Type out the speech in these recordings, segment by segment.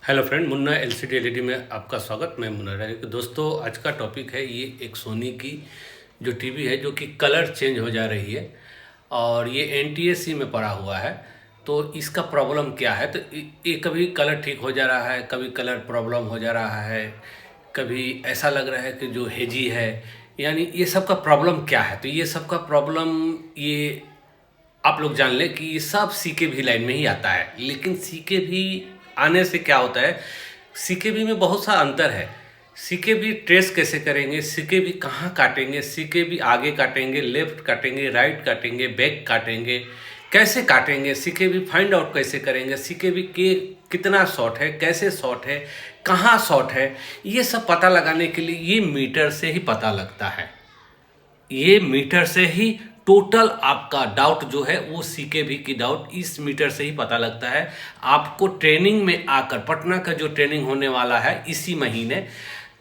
Hello friend, Munna LCD LED में आपका स्वागत। मैं मुन्ना राय। दोस्तों, आज का टॉपिक है ये एक सोनी की जो टीवी है जो कि कलर चेंज हो जा रही है और ये एनटीएससी में पड़ा हुआ है। तो इसका प्रॉब्लम क्या है? तो ये कभी कलर ठीक हो जा रहा है, कभी कलर प्रॉब्लम हो जा रहा है, कभी ऐसा लग रहा है कि जो हेजी है। यानी ये सब का प्रॉब्लम क्या है? तो ये सब का प्रॉब्लम ये आप लोग जान लें कि ये सब सीकेबी लाइन में ही आता है। लेकिन सीकेबी आने से क्या होता है, सीकेबी में बहुत सा अंतर है। सीकेबी ट्रेस कैसे करेंगे, सीकेबी कहाँ काटेंगे, सीकेबी आगे काटेंगे, लेफ्ट काटेंगे, राइट काटेंगे, बैक काटेंगे, कैसे काटेंगे, सीकेबी फाइंड आउट कैसे करेंगे, सीकेबी के कितना शॉर्ट है, कैसे शॉर्ट है, कहाँ शॉर्ट है, ये सब पता लगाने के लिए ये मीटर से ही पता लगता है। ये मीटर से ही टोटल आपका डाउट जो है वो सीकेबी की डाउट इस मीटर से ही पता लगता है। आपको ट्रेनिंग में आकर, पटना का जो ट्रेनिंग होने वाला है इसी महीने,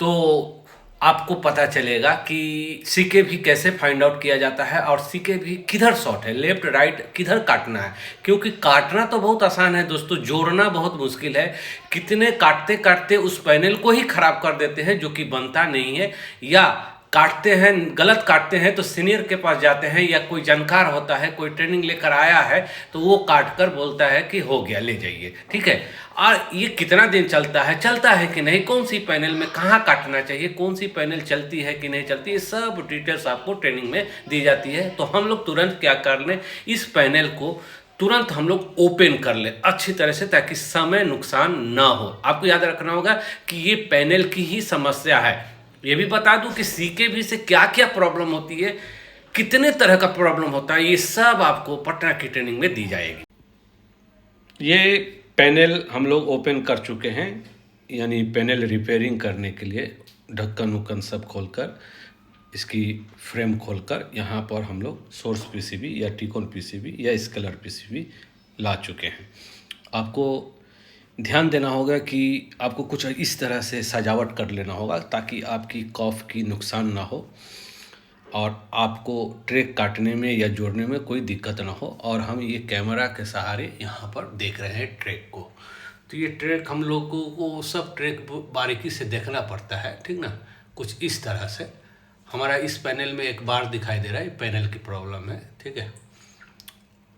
तो आपको पता चलेगा कि सीकेबी कैसे फाइंड आउट किया जाता है और सीकेबी किधर शॉर्ट है, लेफ्ट राइट किधर काटना है। क्योंकि काटना तो बहुत आसान है दोस्तों, जोड़ना बहुत मुश्किल है। कितने काटते काटते उस पैनल को ही खराब कर देते हैं जो कि बनता नहीं है, या काटते हैं, गलत काटते हैं तो सीनियर के पास जाते हैं या कोई जानकार होता है, कोई ट्रेनिंग लेकर आया है तो वो काट कर बोलता है कि हो गया, ले जाइए, ठीक है। और ये कितना दिन चलता है कि नहीं, कौन सी पैनल में कहाँ काटना चाहिए, कौन सी पैनल चलती है कि नहीं चलती, ये सब डिटेल्स आपको ट्रेनिंग में दी जाती है। तो हम लोग तुरंत क्या कर लें, इस पैनल को तुरंत हम लोग ओपन कर ले अच्छी तरह से, ताकि समय नुकसान ना हो। आपको याद रखना होगा कि ये पैनल की ही समस्या है। ये भी बता दूं कि सीकेबी से क्या क्या प्रॉब्लम होती है, कितने तरह का प्रॉब्लम होता है, ये सब आपको पटना की ट्रेनिंग में दी जाएगी। ये पैनल हम लोग ओपन कर चुके हैं, यानी पैनल रिपेयरिंग करने के लिए ढक्कन उक्कन सब खोलकर, इसकी फ्रेम खोलकर यहाँ पर हम लोग सोर्स पीसीबी या टिकोन पीसीबी या स्केलर पीसीबी ला चुके हैं। आपको ध्यान देना होगा कि आपको कुछ इस तरह से सजावट कर लेना होगा ताकि आपकी कॉफ की नुकसान ना हो और आपको ट्रैक काटने में या जोड़ने में कोई दिक्कत ना हो। और हम ये कैमरा के सहारे यहाँ पर देख रहे हैं ट्रैक को। तो ये ट्रैक हम लोगों को सब ट्रैक बारीकी से देखना पड़ता है, ठीक ना। कुछ इस तरह से हमारा इस पैनल में एक बार दिखाई दे रहा है, पैनल की प्रॉब्लम है, ठीक है।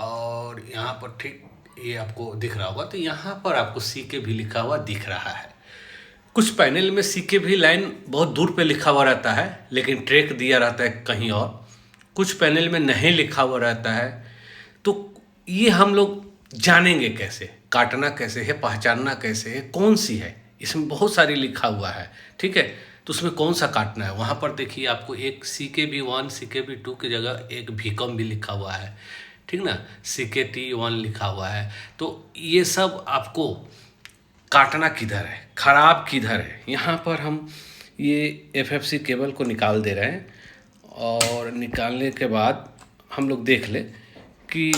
और यहाँ पर ठीक ये आपको दिख रहा होगा, तो यहाँ पर आपको सीकेबी लिखा हुआ दिख रहा है। कुछ पैनल में सीकेबी लाइन बहुत दूर पे लिखा हुआ रहता है लेकिन ट्रैक दिया रहता है कहीं और, कुछ पैनल में नहीं लिखा हुआ रहता है। तो ये हम लोग जानेंगे कैसे, काटना कैसे है, पहचानना कैसे है, कौन सी है, इसमें बहुत सारी लिखा हुआ है, ठीक है। तो उसमें कौन सा काटना है, वहाँ पर देखिए आपको एक CKB1 CKB2 की जगह एक VCOM भी लिखा हुआ है, ठीक ना, CKT1 लिखा हुआ है। तो ये सब आपको काटना किधर है, ख़राब किधर है, यहाँ पर हम ये FFC केबल को निकाल दे रहे हैं। और निकालने के बाद हम लोग देख ले कि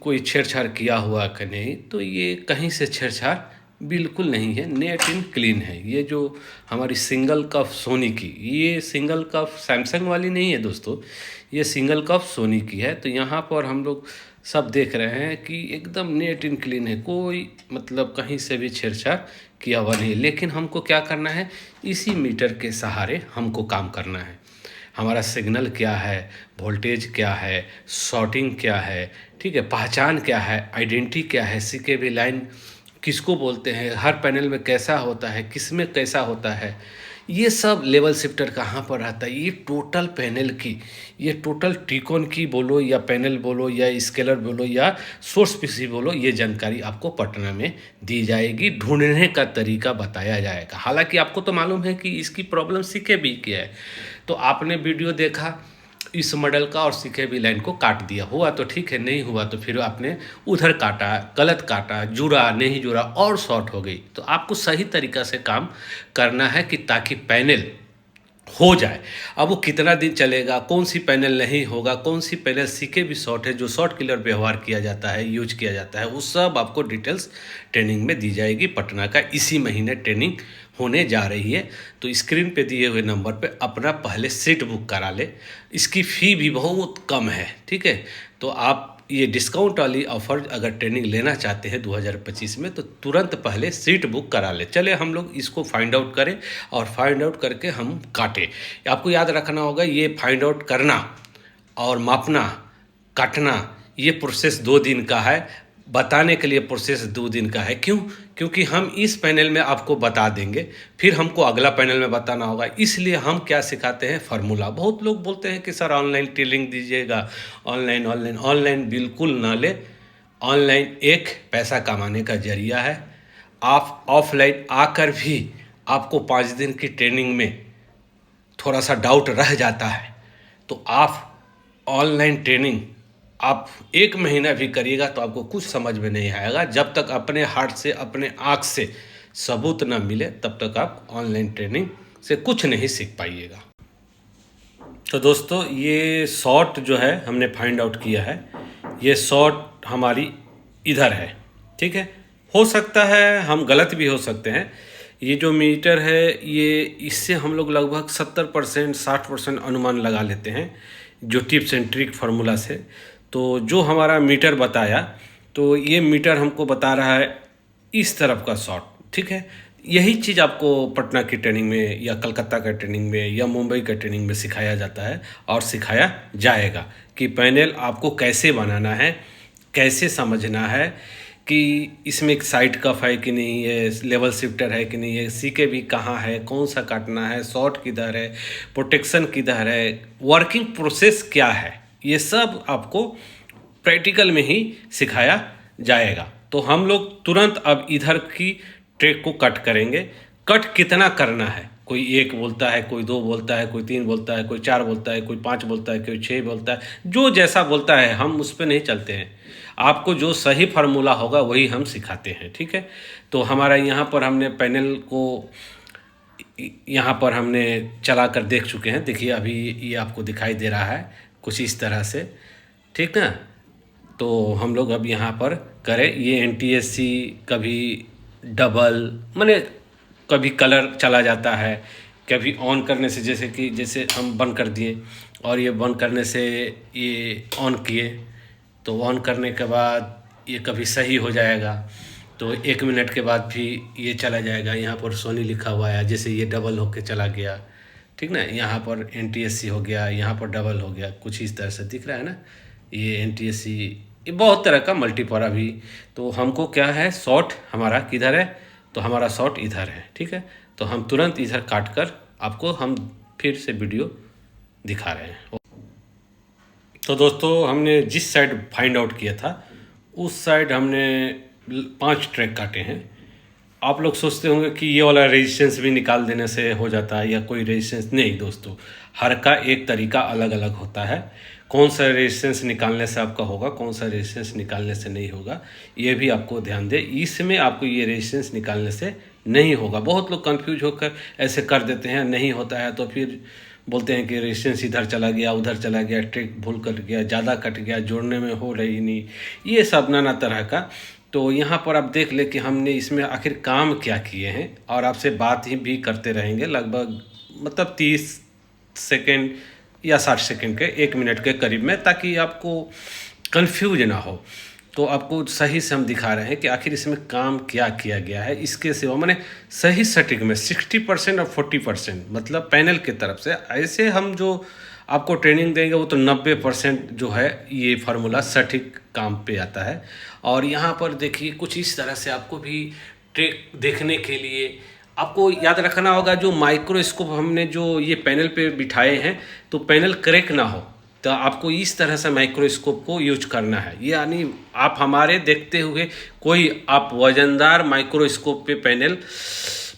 कोई छेड़छाड़ किया हुआ कि नहीं। तो ये कहीं से छेड़छाड़ बिल्कुल नहीं है, नेट एंड क्लीन है। ये जो हमारी सिंगल कफ सोनी की, ये सिंगल कफ सैमसंग वाली नहीं है दोस्तों, ये सिंगल कफ सोनी की है। तो यहाँ पर हम लोग सब देख रहे हैं कि एकदम नेट एंड क्लीन है, कोई मतलब कहीं से भी छेड़छाड़ किया हुआ नहीं। लेकिन हमको क्या करना है, इसी मीटर के सहारे हमको काम करना है। हमारा सिग्नल क्या है, वोल्टेज क्या है, शॉर्टिंग क्या है, ठीक है, पहचान क्या है, आइडेंटिटी क्या है, सीकेबी लाइन किसको बोलते हैं, हर पैनल में कैसा होता है, किस में कैसा होता है, ये सब लेवल शिफ्टर कहाँ पर रहता है, ये टोटल पैनल की, ये टोटल टिकोन की बोलो या पैनल बोलो या स्केलर बोलो या सोर्स पीसी बोलो, ये जानकारी आपको पटना में दी जाएगी। ढूंढने का तरीका बताया जाएगा। हालांकि आपको तो मालूम है कि इसकी प्रॉब्लम सीकेबी की है, तो आपने वीडियो देखा इस मॉडल का और सीकेबी लाइन को काट दिया, हुआ तो ठीक है, नहीं हुआ तो फिर आपने उधर काटा, गलत काटा, जुड़ा नहीं जुड़ा और शॉर्ट हो गई। तो आपको सही तरीक़ा से काम करना है कि ताकि पैनल हो जाए। अब वो कितना दिन चलेगा, कौन सी पैनल नहीं होगा, कौन सी पैनल सीकेबी शॉर्ट है, जो शॉर्ट किलर व्यवहार किया जाता है, यूज किया जाता है, वो सब आपको डिटेल्स ट्रेनिंग में दी जाएगी। पटना का इसी महीने ट्रेनिंग होने जा रही है। तो स्क्रीन पे दिए हुए नंबर पे अपना पहले सीट बुक करा ले। इसकी फ़ी भी बहुत कम है, ठीक है। तो आप ये डिस्काउंट वाली ऑफ़र अगर ट्रेनिंग लेना चाहते हैं 2025 में, तो तुरंत पहले सीट बुक करा ले। चले हम लोग इसको फाइंड आउट करें और फाइंड आउट करके हम काटें। आपको याद रखना होगा, ये फाइंड आउट करना और मापना, काटना, ये प्रोसेस 2 दिन का है। बताने के लिए प्रोसेस 2 दिन का है। क्यों? क्योंकि हम इस पैनल में आपको बता देंगे, फिर हमको अगला पैनल में बताना होगा। इसलिए हम क्या सिखाते हैं, फार्मूला। बहुत लोग बोलते हैं कि सर ऑनलाइन ट्रेनिंग दीजिएगा, ऑनलाइन बिल्कुल ना ले। ऑनलाइन एक पैसा कमाने का जरिया है। आप ऑफलाइन आकर भी आपको 5 दिन की ट्रेनिंग में थोड़ा सा डाउट रह जाता है, तो आप ऑनलाइन ट्रेनिंग आप 1 महीना भी करिएगा तो आपको कुछ समझ में नहीं आएगा। जब तक अपने हार्ट से, अपने आँख से सबूत ना मिले, तब तक आप ऑनलाइन ट्रेनिंग से कुछ नहीं सीख पाइएगा। तो दोस्तों, ये शॉर्ट जो है हमने फाइंड आउट किया है। ये शॉर्ट हमारी इधर है, ठीक है। हो सकता है हम गलत भी हो सकते हैं। ये जो मीटर है, ये इससे हम लोग लगभग 70% 60% अनुमान लगा लेते हैं, जो टिप्स एंड ट्रिक फार्मूला से। तो जो हमारा मीटर बताया, तो ये मीटर हमको बता रहा है इस तरफ का शॉट, ठीक है। यही चीज़ आपको पटना की ट्रेनिंग में या कलकत्ता का ट्रेनिंग में या मुंबई का ट्रेनिंग में सिखाया जाता है और सिखाया जाएगा कि पैनल आपको कैसे बनाना है, कैसे समझना है कि इसमें एक साइड कफ है कि नहीं है, लेवल शिफ्टर है कि नहीं है, सीके भी कहाँ है, कौन सा काटना है, शॉर्ट किधर है, प्रोटेक्शन किधर है, वर्किंग प्रोसेस क्या है, ये सब आपको प्रैक्टिकल में ही सिखाया जाएगा। तो हम लोग तुरंत अब इधर की ट्रैक को कट करेंगे। कट कितना करना है, कोई 1 बोलता है, कोई 2 बोलता है, कोई 3 बोलता है, कोई 4 बोलता है, कोई 5 बोलता है, कोई 6 बोलता है, जो जैसा बोलता है हम उस पर नहीं चलते हैं। आपको जो सही फार्मूला होगा वही हम सिखाते हैं, ठीक है। तो हमारा यहाँ पर हमने पैनल को यहाँ पर हमने चला कर देख चुके हैं। देखिए अभी ये आपको दिखाई दे रहा है कुछ इस तरह से, ठीक ना। तो हम लोग अब यहाँ पर करें, ये NTSC कभी डबल, माने कभी कलर चला जाता है, कभी ऑन करने से, जैसे हम बंद कर दिए और ये बंद करने से ये ऑन किए, तो ऑन करने के बाद ये कभी सही हो जाएगा, तो 1 मिनट के बाद भी ये चला जाएगा। यहाँ पर सोनी लिखा हुआ है, जैसे ये डबल होके चला गया, ठीक ना। यहाँ पर NTSC हो गया, यहाँ पर डबल हो गया, कुछ इस तरह से दिख रहा है ना। ये NTSC, ये बहुत तरह का मल्टीपर अभी। तो हमको क्या है, शॉर्ट हमारा किधर है, तो हमारा शॉर्ट इधर है, ठीक है। तो हम तुरंत इधर काट कर आपको हम फिर से वीडियो दिखा रहे हैं। तो दोस्तों, हमने जिस साइड फाइंड आउट किया था उस साइड हमने 5 ट्रैक काटे हैं। आप लोग सोचते होंगे कि ये वाला रेजिस्टेंस भी निकाल देने से हो जाता है या कोई रेजिस्टेंस नहीं। दोस्तों, हर का एक तरीका अलग अलग होता है। कौन सा रेजिस्टेंस निकालने से आपका होगा, कौन सा रेजिस्टेंस निकालने से नहीं होगा, ये भी आपको ध्यान दे। इसमें आपको ये रेजिस्टेंस निकालने से नहीं होगा। बहुत लोग कंफ्यूज होकर ऐसे कर देते हैं, नहीं होता है तो फिर बोलते हैं कि रेजिस्टेंस इधर चला गया, उधर चला गया, ट्रिक भूल कर गया, ज़्यादा कट गया, जोड़ने में हो रही नहीं, ये सब नाना तरह का। तो यहाँ पर आप देख ले कि हमने इसमें आखिर काम क्या किए हैं, और आपसे बात ही भी करते रहेंगे लगभग मतलब 30 सेकेंड या 60 सेकेंड के, 1 मिनट के करीब में, ताकि आपको कंफ्यूज ना हो। तो आपको सही से हम दिखा रहे हैं कि आखिर इसमें काम क्या किया गया है। इसके सिवा मैंने सही सटीक में 60% और 40%, मतलब पैनल की तरफ से ऐसे हम जो आपको ट्रेनिंग देंगे वो तो 90% जो है ये फार्मूला सटीक काम पे आता है। और यहाँ पर देखिए कुछ इस तरह से आपको भी ट्रिक देखने के लिए आपको याद रखना होगा, जो माइक्रोस्कोप हमने जो ये पैनल पे बिठाए हैं, तो पैनल क्रैक ना हो, तो आपको इस तरह से माइक्रोस्कोप को यूज करना है। यानी आप हमारे देखते हुए कोई आप वजनदार माइक्रोस्कोप पे पैनल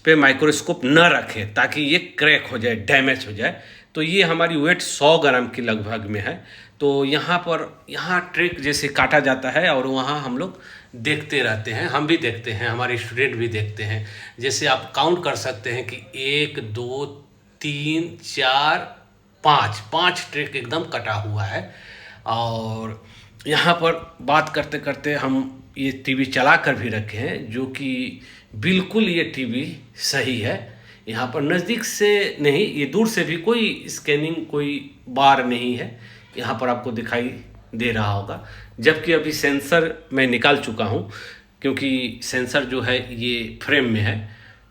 पे माइक्रोस्कोप न रखें, ताकि ये क्रैक हो जाए, डैमेज हो जाए। तो ये हमारी वेट 100 ग्राम की लगभग में है। तो यहाँ ट्रिक जैसे काटा जाता है और वहाँ हम लोग देखते रहते हैं, हम भी देखते हैं, हमारे स्टूडेंट भी देखते हैं। जैसे आप काउंट कर सकते हैं कि 1 2 3 4 5 ट्रिक एकदम कटा हुआ है। और यहाँ पर बात करते करते हम ये टीवी चला कर भी रखे हैं, जो कि बिल्कुल ये टीवी सही है। यहाँ पर नज़दीक से नहीं, ये दूर से भी कोई स्कैनिंग, कोई बार नहीं है। यहाँ पर आपको दिखाई दे रहा होगा, जबकि अभी सेंसर मैं निकाल चुका हूँ, क्योंकि सेंसर जो है ये फ्रेम में है,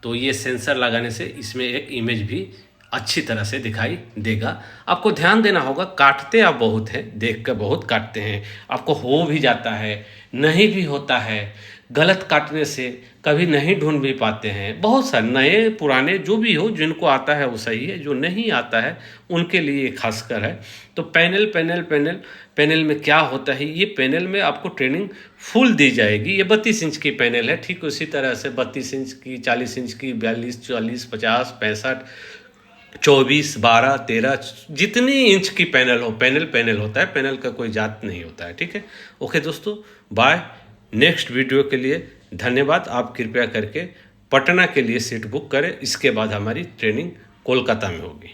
तो ये सेंसर लगाने से इसमें एक इमेज भी अच्छी तरह से दिखाई देगा। आपको ध्यान देना होगा, काटते आप बहुत हैं, देख कर बहुत काटते हैं, आपको हो भी जाता है, नहीं भी होता है, गलत काटने से कभी नहीं ढूंढ भी पाते हैं। बहुत सारे नए पुराने जो भी हो, जिनको आता है वो सही है, जो नहीं आता है उनके लिए खासकर है। तो पैनल पैनल पैनल पैनल में क्या होता है, ये पैनल में आपको ट्रेनिंग फुल दी जाएगी। ये 32 इंच की पैनल है, ठीक उसी तरह से 32 इंच की, 40 इंच की, 42, 44, 50, 65, 24, 12, 13, जितनी इंच की पैनल हो, पैनल पैनल होता है, पैनल का कोई जात नहीं होता है। ठीक है, ओके दोस्तों, बाय। नेक्स्ट वीडियो के लिए धन्यवाद। आप कृपया करके पटना के लिए सीट बुक करें, इसके बाद हमारी ट्रेनिंग कोलकाता में होगी।